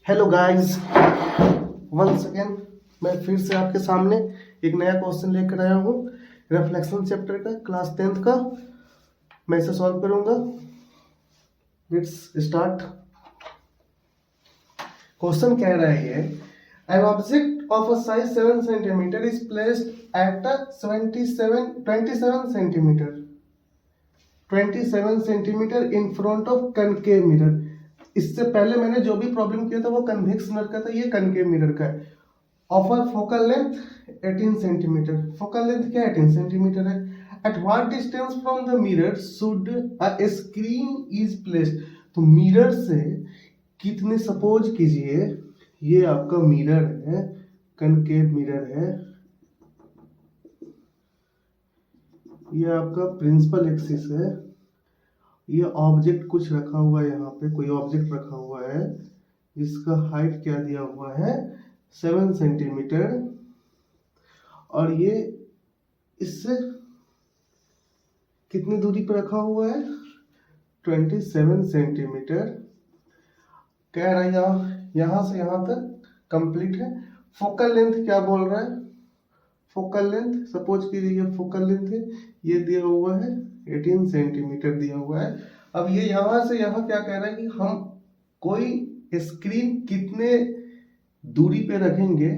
Hello guys, once again मैं फिर से आपके सामने एक नया क्वेश्चन लेकर आया हूँ। रिफ्लेक्शन चैप्टर का क्लास 10th का मैं इसे सॉल्व करूँगा। Let's start. क्वेश्चन कह रहा है ये, an object of a size 7 centimeter is placed at a 27 centimetre in front of concave mirror. इससे पहले मैंने जो भी प्रॉब्लम किया था वो कन्वेक्स मिरर का था, ये कनकेव मिरर का है। Offer focal length 18 centimetre. Focal length क्या 18 सेंटीमीटर है। At what distance from the mirror should a screen is placed. तो मिरर से कितने, सपोज कीजिए ये आपका मिरर है, कनकेव मिरर है, ये आपका प्रिंसिपल एक्सिस है, ये ऑब्जेक्ट कुछ रखा हुआ है, यहाँ पे कोई ऑब्जेक्ट रखा हुआ है जिसका हाइट क्या दिया हुआ है 7 सेंटीमीटर, और ये इससे कितनी दूरी पर रखा हुआ है 27 सेंटीमीटर। कह रहा है यहाँ से यहाँ तक कंप्लीट है। फोकल लेंथ क्या बोल रहा है, फोकल लेंथ सपोज कीजिए ये फोकल लेंथ है, ये दिया हुआ है 18 सेंटीमीटर दिया हुआ है। अब ये यहाँ से यहाँ क्या कह रहा है कि हम कोई स्क्रीन कितने दूरी पे रखेंगे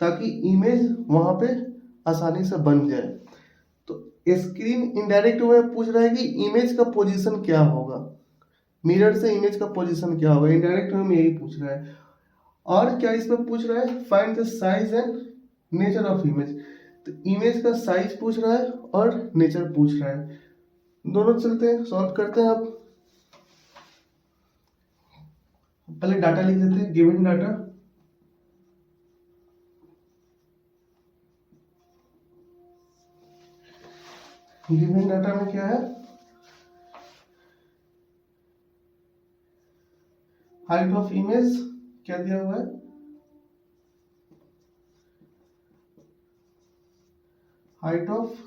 ताकि इमेज वहां पे आसानी से बन जाए। तो स्क्रीन इनडायरेक्ट वे पूछ रहा है कि इमेज का पोजीशन क्या होगा, मिरर से इमेज का पोजीशन क्या होगा, इनडायरेक्ट वे में यही पूछ रहा है। और क्या इसमें पूछ रहा है, find the size and nature of image. तो इमेज का साइज पूछ रहा है और नेचर पूछ रहा है। दोनों चलते हैं, सॉल्व करते हैं। आप पहले डाटा लिख देते हैं, गिवन डाटा। गिवन डाटा में क्या है, हाइट ऑफ इमेज क्या दिया हुआ है, हाइट ऑफ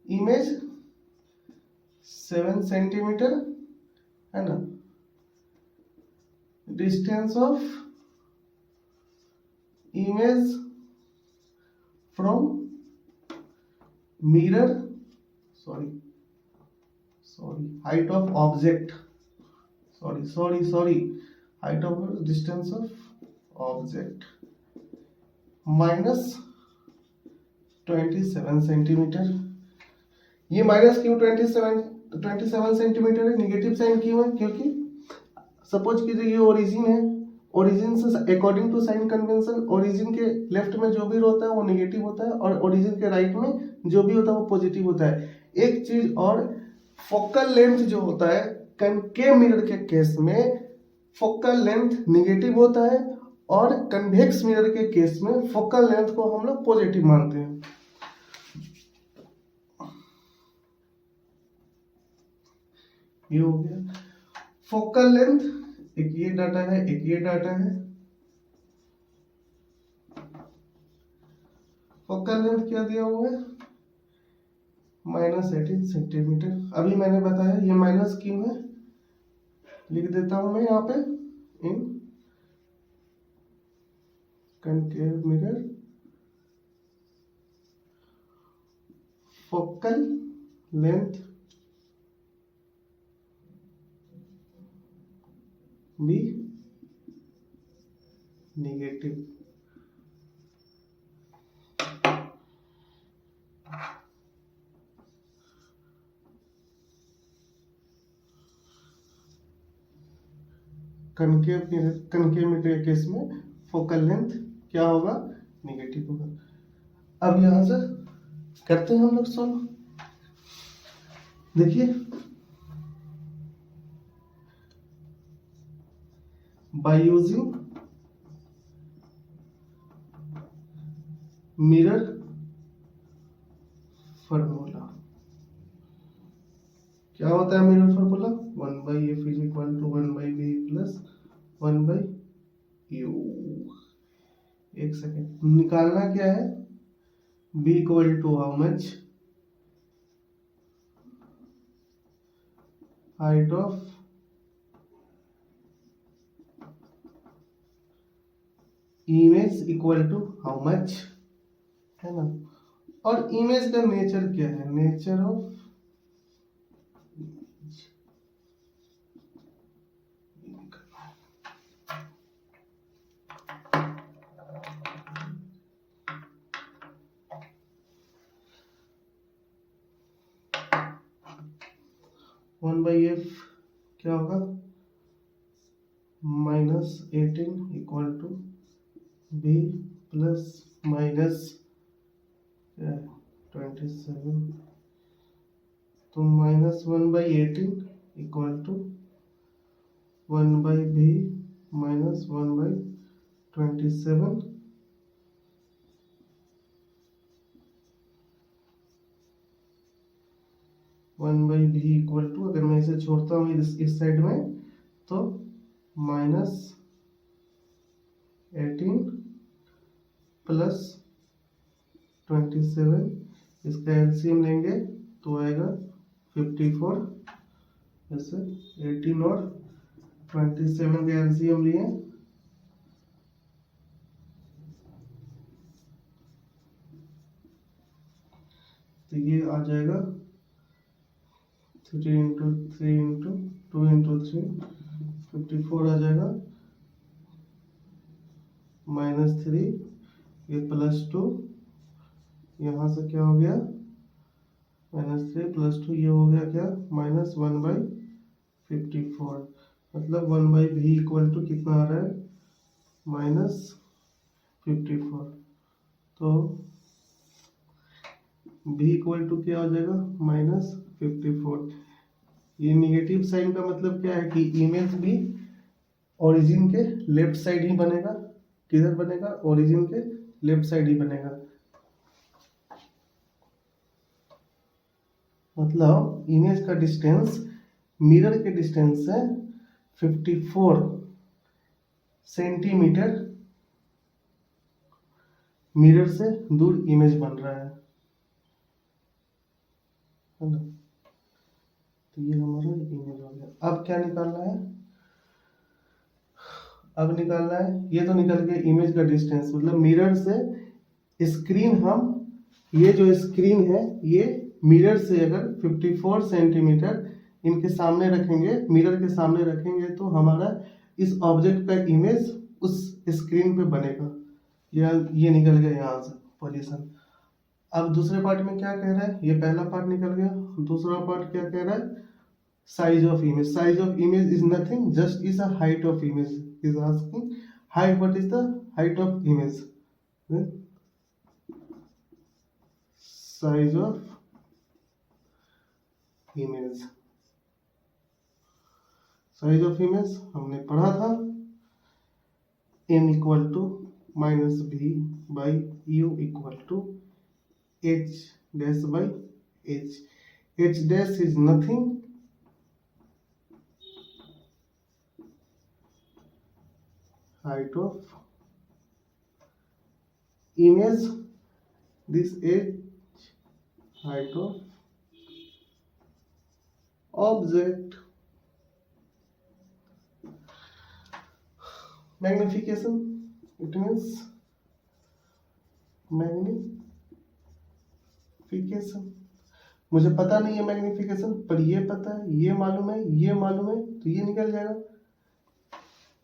इमेज 7 सेंटीमीटर है ना। Distance of image from mirror, height of object, height of distance of object minus 27 centimetre. ये माइनस क्यों 27 सेंटीमीटर है, निगेटिव साइन क्यों है, क्योंकि सपोज कीजिए ये ओरिजिन है, ओरिजिन से according to sign convention origin के लेफ्ट में जो भी होता है वो नेगेटिव होता है और ओरिजिन के राइट में जो भी होता है वो पॉजिटिव होता है। एक चीज और, फोकल लेंथ जो होता है कनकेव मिरर के केस में फोकल लेंथ नेगेटिव होता है और कन्वेक्स मिरर के केस में फोकल लेंथ को हम लोग पॉजिटिव मानते हैं। ये हो गया फोकल लेंथ। एक ये डाटा है, एक ये डाटा है। फोकल लेंथ क्या दिया हुआ है -18 सेंटीमीटर। अभी मैंने बताया ये माइनस क्यों है, लिख देता हूं मैं यहाँ पे, इन कनकेव मिरर फोकल लेंथ भी नेगेटिव। कनकेव मिरर के केस में फोकल लेंथ क्या होगा, नेगेटिव होगा। अब यहां से करते हैं हम लोग सॉल्व। देखिए बाय यूजिंग मिरर फॉर्मूला, क्या होता है mirror formula, 1/f is equal to 1/b plus 1/u। एक सेकेंड, निकालना क्या है, b equal to how much, height of image equal to how much, है ना। और इमेज का नेचर क्या है, नेचर ऑफ 1/f क्या होगा, -18 equal to b plus minus 27, तो -1/18 equal to 1/b minus 1/27, one by b equal to, अगर मैं इसे छोड़ता हूँ इस साइड में तो -18 प्लस 27, इसका एलसीएम लेंगे तो आएगा 54। जैसे 18 और 27 का एलसीएम लिए तो ये आ जाएगा 3 इंटू 3 इंटू 2 इंटू 3, 54 आ जाएगा, -3, ये +2, यहाँ से क्या हो गया, -3 +2, ये हो गया क्या, -1/54, मतलब 1/b इक्वल टू कितना आ रहा है, -54। तो b इक्वल टू क्या हो जाएगा, -54। ये निगेटिव साइन का मतलब क्या है कि इमेज भी ओरिजिन के लेफ्ट साइड ही बनेगा। किधर बनेगा, ओरिजिन के लेफ्ट साइड ही बनेगा। मतलब इमेज का डिस्टेंस मिरर के डिस्टेंस से 54 सेंटीमीटर मिरर से दूर इमेज बन रहा है ना। तो ये हमारा इमेज हो गया। अब क्या निकालना है, अब निकालना है, ये तो निकल गया इमेज का डिस्टेंस, मतलब मिरर से स्क्रीन, हम ये जो स्क्रीन है ये मिरर से अगर 54 सेंटीमीटर इनके सामने रखेंगे, मिरर के सामने रखेंगे तो हमारा इस ऑब्जेक्ट का इमेज उस स्क्रीन पे बनेगा। ये निकल गया यहाँ से पोजीशन। अब दूसरे पार्ट में क्या कह रहा है, ये पहला पार्ट निकल गया, दूसरा पार्ट क्या कह रहा है, size of image. Size of image is nothing, just is a height of image. Is asking height, what is the height of image, then size of image, size of image हमने पढ़ा था, m equal to -b by u equal to h dash by h. h dash is nothing, height of image, this h height of object. Magnification, it means magnification, मुझे पता नहीं है magnification, पर ये पता है, ये मालूम है, ये मालूम है, तो ये निकल जाएगा।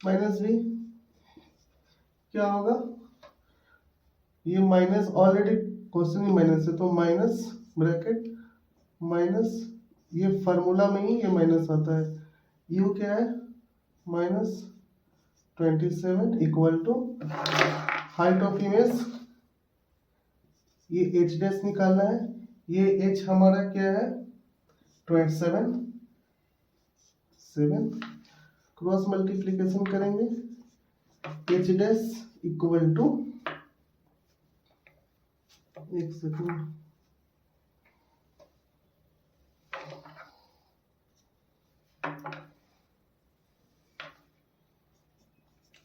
-b क्या होगा, ये माइनस ऑलरेडी क्वेश्चन ही माइनस है, तो माइनस ब्रैकेट माइनस, ये फार्मूला में ही ये माइनस आता है, u क्या है, -27 equal to height of image, ये h डैश निकालना है, ये h हमारा क्या है 27, क्रॉस मल्टीप्लीकेशन करेंगे, h डैश इक्वल टू, एक सेकंड,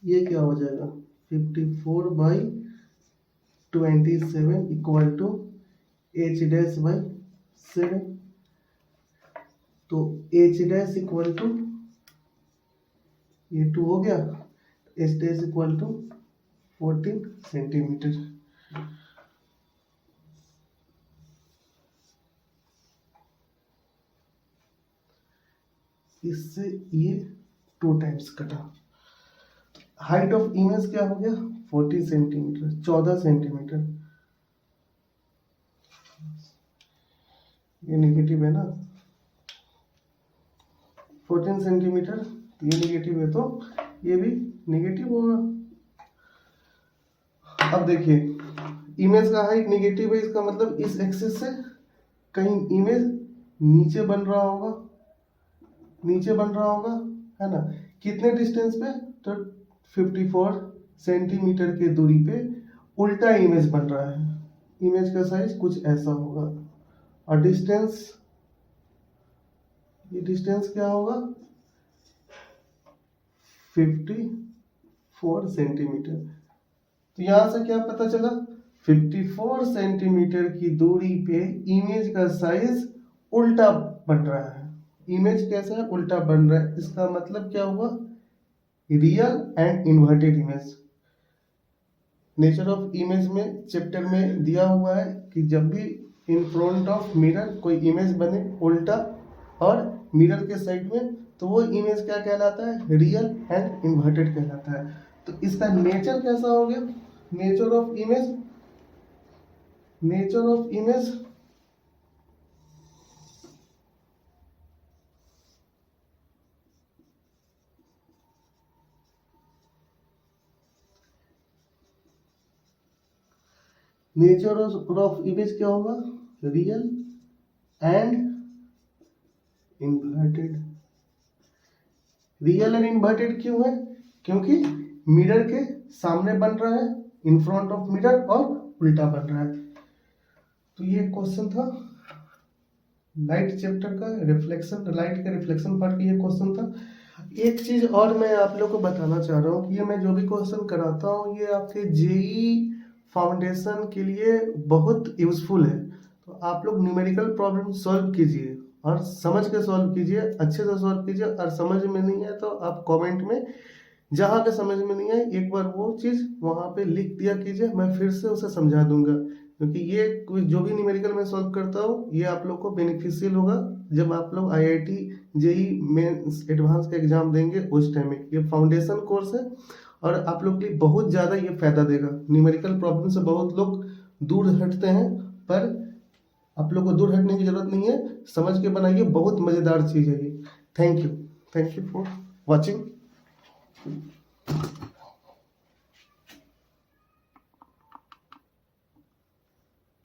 ये क्या हो जाएगा 54/27 equal to h dash by 7, तो h डैश इक्वल टू, ये 2 हो गया, h dash equal to 14 centimetre. इससे ये 2 टाइम्स कटा। हाइट ऑफ इमेज क्या हो गया 40 सेंटीमीटर, 14 सेंटीमीटर। ये नेगेटिव है ना, 14 सेंटीमीटर, ये नेगेटिव है तो ये भी नेगेटिव होगा। अब देखिए इमेज का हाइट नेगेटिव है, इसका मतलब इस एक्सिस से कहीं इमेज नीचे बन रहा होगा, नीचे बन रहा होगा, है ना। कितने डिस्टेंस पे, तो 54 सेंटीमीटर के दूरी पे उल्टा इमेज बन रहा है। इमेज का साइज कुछ ऐसा होगा और डिस्टेंस, ये डिस्टेंस क्या होगा 54 सेंटीमीटर। तो यहां से क्या पता चला 54 सेंटीमीटर की दूरी पे इमेज का साइज उल्टा बन रहा है। इमेज कैसा है, उल्टा बन रहा है। इसका मतलब क्या हुआ, real and inverted image. Nature of image में चैप्टर में दिया हुआ है कि जब भी इन फ्रंट ऑफ मिरर कोई इमेज बने उल्टा और मिरर के साइड में, तो वो इमेज क्या कहलाता है, रियल एंड इन्वर्टेड कहलाता है। तो इसका नेचर कैसा हो गया, nature of image, nature of image nature of image क्या होगा, real and inverted. Real and inverted क्यों है, क्योंकि मिरर के सामने बन रहा है, इन फ्रंट ऑफ मिरर, और उल्टा बन रहा है। तो ये क्वेश्चन था लाइट चैप्टर का, रिफ्लेक्शन, लाइट का रिफ्लेक्शन पार्ट का ये क्वेश्चन था। एक चीज और मैं आप लोग को बताना चाह रहा हूँ कि ये मैं जो भी क्वेश्चन कराता हूँ ये आपके जेई फाउंडेशन के लिए बहुत यूजफुल है। तो आप लोग न्यूमेरिकल प्रॉब्लम सॉल्व कीजिए और समझ के सॉल्व कीजिए, अच्छे से सॉल्व कीजिए। और समझ में नहीं है तो आप कमेंट में जहाँ पे समझ में नहीं है एक बार वो चीज़ वहाँ पे लिख दिया कीजिए, मैं फिर से उसे समझा दूंगा। क्योंकि ये जो भी न्यूमेरिकल मैं सॉल्व करता हूँ ये आप लोग को बेनिफिशियल होगा जब आप लोग आईआईटी जेई मेंस एडवांस का एग्जाम देंगे उस टाइम में। ये फाउंडेशन कोर्स है और आप लोग के लिए बहुत ज़्यादा ये फायदा देगा। न्यूमेरिकल प्रॉब्लम से बहुत लोग दूर हटते हैं, पर आप लोग को दूर हटने की जरूरत नहीं है, समझ के बनाइए, बहुत मज़ेदार चीज़ है ये। Thank you for watching.